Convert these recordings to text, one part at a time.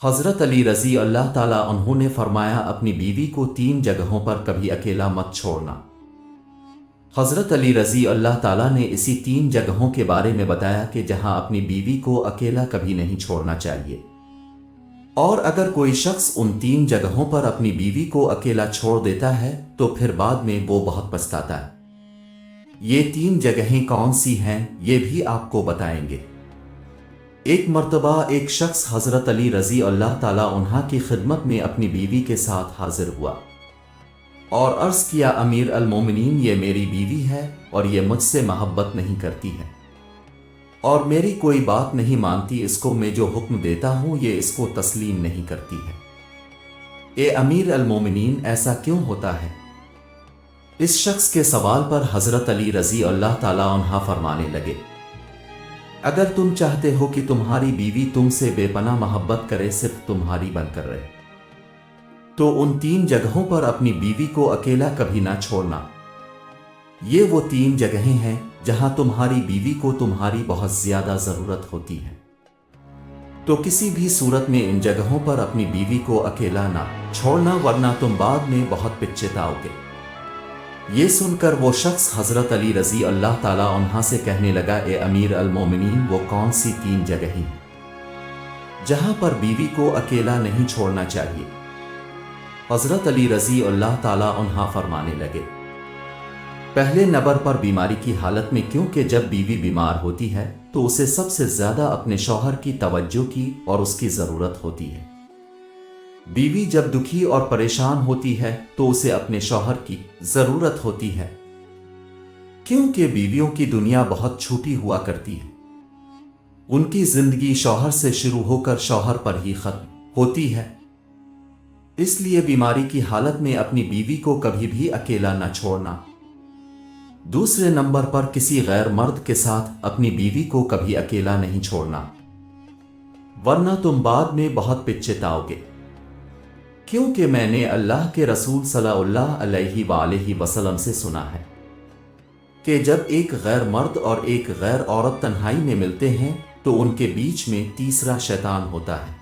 حضرت علی رضی اللہ تعالیٰ عنہ نے فرمایا اپنی بیوی کو 3 جگہوں پر کبھی اکیلا مت چھوڑنا۔ حضرت علی رضی اللہ تعالیٰ نے اسی 3 جگہوں کے بارے میں بتایا کہ جہاں اپنی بیوی کو اکیلا کبھی نہیں چھوڑنا چاہیے، اور اگر کوئی شخص ان 3 جگہوں پر اپنی بیوی کو اکیلا چھوڑ دیتا ہے تو پھر بعد میں وہ بہت پچھتاتا ہے۔ یہ 3 جگہیں کون سی ہیں یہ بھی آپ کو بتائیں گے۔ ایک مرتبہ ایک شخص حضرت علی رضی اللہ تعالیٰ عنہ کی خدمت میں اپنی بیوی کے ساتھ حاضر ہوا اور عرض کیا، امیر المومنین، یہ میری بیوی ہے اور یہ مجھ سے محبت نہیں کرتی ہے اور میری کوئی بات نہیں مانتی، اس کو میں جو حکم دیتا ہوں یہ اس کو تسلیم نہیں کرتی ہے۔ اے امیر المومنین، ایسا کیوں ہوتا ہے؟ اس شخص کے سوال پر حضرت علی رضی اللہ تعالیٰ عنہ فرمانے لگے، اگر تم چاہتے ہو کہ تمہاری بیوی تم سے بے پناہ محبت کرے، صرف تمہاری بن کر رہے، تو ان 3 جگہوں پر اپنی بیوی کو اکیلا کبھی نہ چھوڑنا۔ یہ وہ 3 جگہیں ہیں جہاں تمہاری بیوی کو تمہاری بہت زیادہ ضرورت ہوتی ہے، تو کسی بھی صورت میں ان جگہوں پر اپنی بیوی کو اکیلا نہ چھوڑنا، ورنہ تم بعد میں بہت پچھتاؤ گے۔ یہ سن کر وہ شخص حضرت علی رضی اللہ تعالیٰ عنہ سے کہنے لگا، اے امیر المومنین، وہ کون سی 3 جگہیں ہیں جہاں پر بیوی کو اکیلا نہیں چھوڑنا چاہیے؟ حضرت علی رضی اللہ تعالیٰ عنہ فرمانے لگے، پہلے نمبر پر بیماری کی حالت میں، کیونکہ جب بیوی بیمار ہوتی ہے تو اسے سب سے زیادہ اپنے شوہر کی توجہ کی اور اس کی ضرورت ہوتی ہے۔ بیوی جب دکھی اور پریشان ہوتی ہے تو اسے اپنے شوہر کی ضرورت ہوتی ہے، کیونکہ بیویوں کی دنیا بہت چھوٹی ہوا کرتی ہے، ان کی زندگی شوہر سے شروع ہو کر شوہر پر ہی ختم ہوتی ہے۔ اس لیے بیماری کی حالت میں اپنی بیوی کو کبھی بھی اکیلا نہ چھوڑنا۔ دوسرے نمبر پر کسی غیر مرد کے ساتھ اپنی بیوی کو کبھی اکیلا نہیں چھوڑنا، ورنہ تم بعد میں بہت پچھتاؤ گے، کیونکہ میں نے اللہ کے رسول صلی اللہ علیہ وآلہ وسلم سے سنا ہے کہ جب ایک غیر مرد اور ایک غیر عورت تنہائی میں ملتے ہیں تو ان کے بیچ میں تیسرا شیطان ہوتا ہے،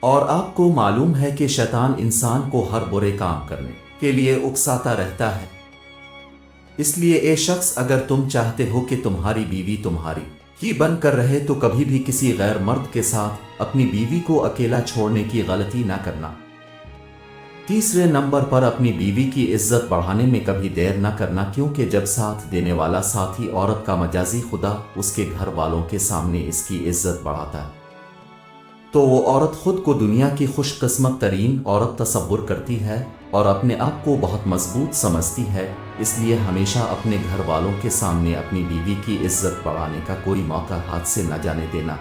اور آپ کو معلوم ہے کہ شیطان انسان کو ہر برے کام کرنے کے لیے اکساتا رہتا ہے۔ اس لیے اے شخص، اگر تم چاہتے ہو کہ تمہاری بیوی تمہاری ہی بن کر رہے تو کبھی بھی کسی غیر مرد کے ساتھ اپنی بیوی کو اکیلا چھوڑنے کی غلطی نہ کرنا۔ تیسرے نمبر پر اپنی بیوی کی عزت بڑھانے میں کبھی دیر نہ کرنا، کیونکہ جب ساتھ دینے والا ساتھی عورت کا مجازی خدا اس کے گھر والوں کے سامنے اس کی عزت بڑھاتا ہے تو وہ عورت خود کو دنیا کی خوش قسمت ترین عورت تصور کرتی ہے اور اپنے آپ کو بہت مضبوط سمجھتی ہے۔ اس لیے ہمیشہ اپنے گھر والوں کے سامنے اپنی بیوی کی عزت بڑھانے کا کوئی موقع ہاتھ سے نہ جانے دینا۔